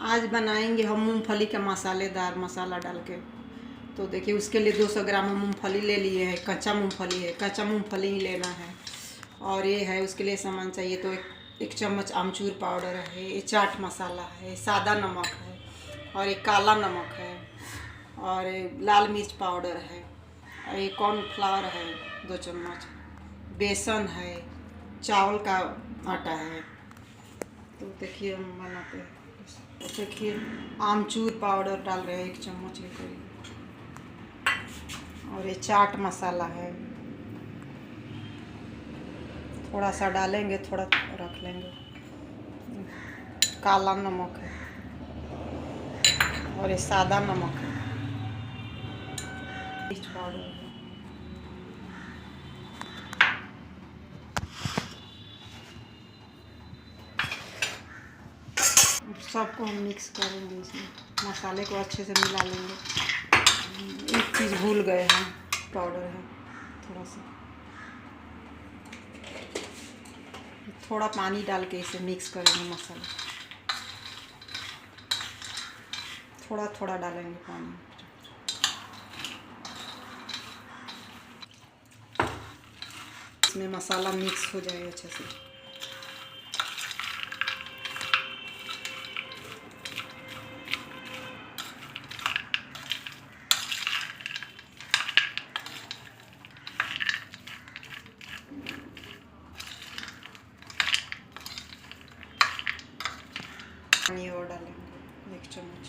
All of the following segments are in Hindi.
आज बनाएंगे हम मूंगफली का मसालेदार मसाला डाल के। तो देखिए उसके लिए 200 ग्राम हम मूंगफली ले लिए हैं। कच्चा मूंगफली है, कच्चा मूंगफली ही लेना है। और ये है उसके लिए सामान चाहिए तो एक चम्मच आमचूर पाउडर है, ये चाट मसाला है, सादा नमक है, और एक काला नमक है, और लाल मिर्च पाउडर है, और ये कॉर्नफ्लावर है 2 चम्मच, बेसन है, चावल का आटा है। तो देखिए हम बनाते हैं। तो देखिए आमचूर पाउडर डाल रहे हैं 1 चम्मच के करीब, और ये चाट मसाला है, थोड़ा सा डालेंगे, थोड़ा रख लेंगे। काला नमक है, और ये सादा नमक है, मिर्च पाउडर है। सबको हम मिक्स करेंगे, इसमें मसाले को अच्छे से मिला लेंगे। एक चीज़ भूल गए हैं, पाउडर है थोड़ा पानी डाल के इसे मिक्स करेंगे। मसाला थोड़ा थोड़ा डालेंगे पानी। इसमें मसाला मिक्स हो जाए अच्छे से। पानी और डालेंगे 1 चम्मच।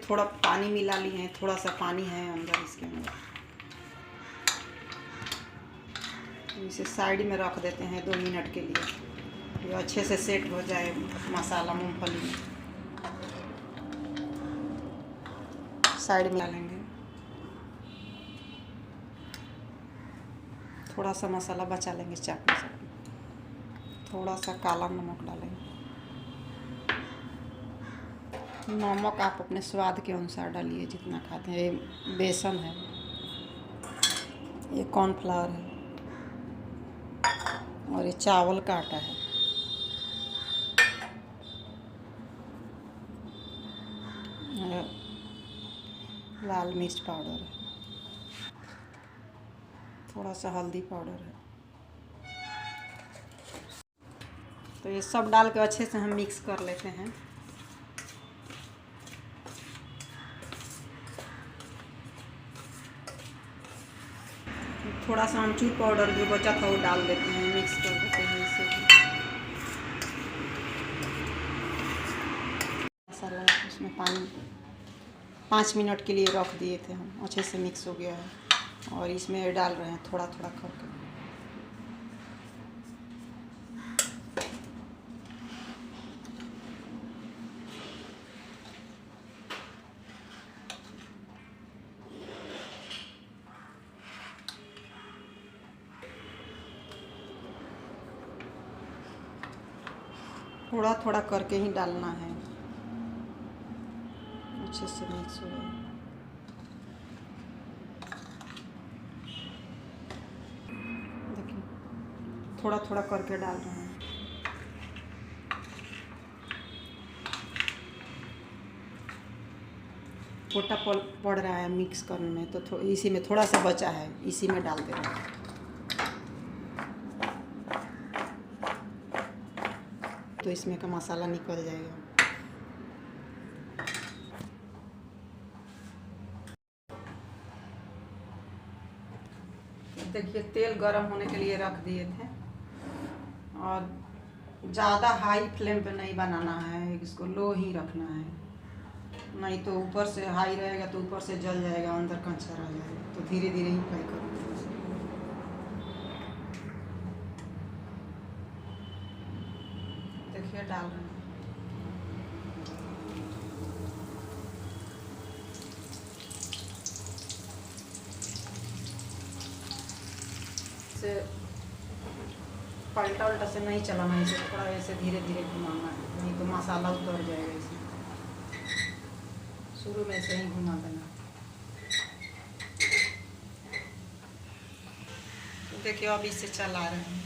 थोड़ा पानी मिला लिए हैं, थोड़ा सा पानी है अंदर इसके अंदर। इसे साइड में रख देते हैं 2 मिनट के लिए, ये अच्छे से सेट हो जाए मसाला मूंगफली में। साइड में डालेंगे। थोड़ा सा मसाला बचा लेंगे, चाट मसाला। थोड़ा सा काला नमक डालेंगे। नमक आप अपने स्वाद के अनुसार डालिए, जितना खाते हैं। ये बेसन है, ये कॉर्नफ्लावर है, और ये चावल का आटा है। लाल मिर्च पाउडर है, थोड़ा सा हल्दी पाउडर है। तो ये सब डाल के अच्छे से हम मिक्स कर लेते हैं। थोड़ा सा आमचूर पाउडर जो बचा था वो डाल देते हैं, मिक्स कर देते हैं इसे। मसाला उसमें पानी 5 मिनट के लिए रख दिए थे हम, अच्छे से मिक्स हो गया है। और इसमें डाल रहे हैं थोड़ा थोड़ा करके। थोड़ा थोड़ा करके ही डालना है, अच्छे से मिक्स हो जाए। देखिए थोड़ा थोड़ा करके डाल रहे हैं। छोटा पड़ रहा है मिक्स करने में, तो इसी में थोड़ा सा बचा है, इसी में डाल दे रहे हैं। तो इसमें का मसाला निकल जाएगा। देखिए तेल गरम होने के लिए रख दिए थे, और ज़्यादा हाई फ्लेम पे नहीं बनाना है, इसको लो ही रखना है, नहीं तो ऊपर से हाई रहेगा तो ऊपर से जल जाएगा, अंदर कच्चा रह जाएगा। तो धीरे धीरे ही फ्राई करो। देखिए डाल रहे हैं। से पलटा उल्टा से नहीं चलाना है, इसे थोड़ा ऐसे धीरे धीरे घुमाना है, नहीं तो मसाला उतर जाएगा इसमें। शुरू में ऐसे ही घुमा देना। तो देखिए अब इसे चला रहे हैं।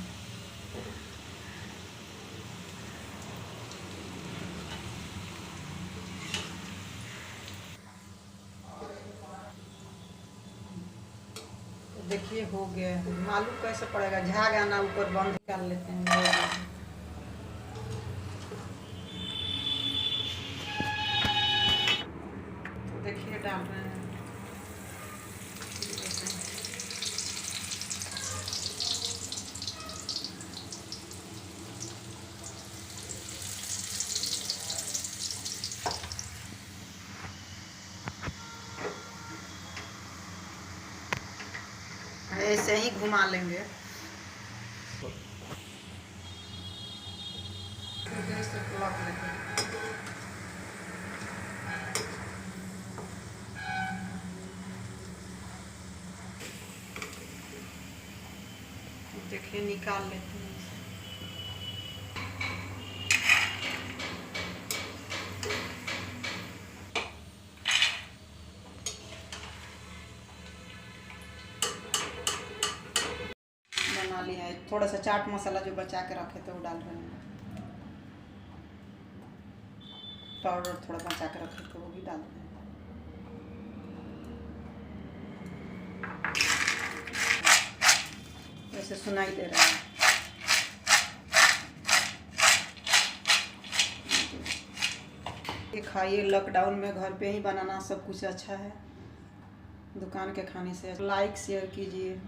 देखिए हो गया है। मालूम कैसे पड़ेगा, झाग आना ऊपर बंद कर लेते हैं। हो गया है। तो देखिए डाल रहे हैं। ऐसे ही घुमा लेंगे। ऐसे ब्लॉक लेंगे। देखिए निकाल लेते हैं। बना लिया है। थोड़ा सा चाट मसाला जो बचा के रखे थे वो डाल रहे हैं। पाउडर थोड़ा बचा के रखे थे वो भी डाल रहे हैं। ऐसे सुनाई दे रहा है। ये खाइए, लॉकडाउन में घर पे ही बनाना सब कुछ अच्छा है दुकान के खाने से। लाइक शेयर कीजिए।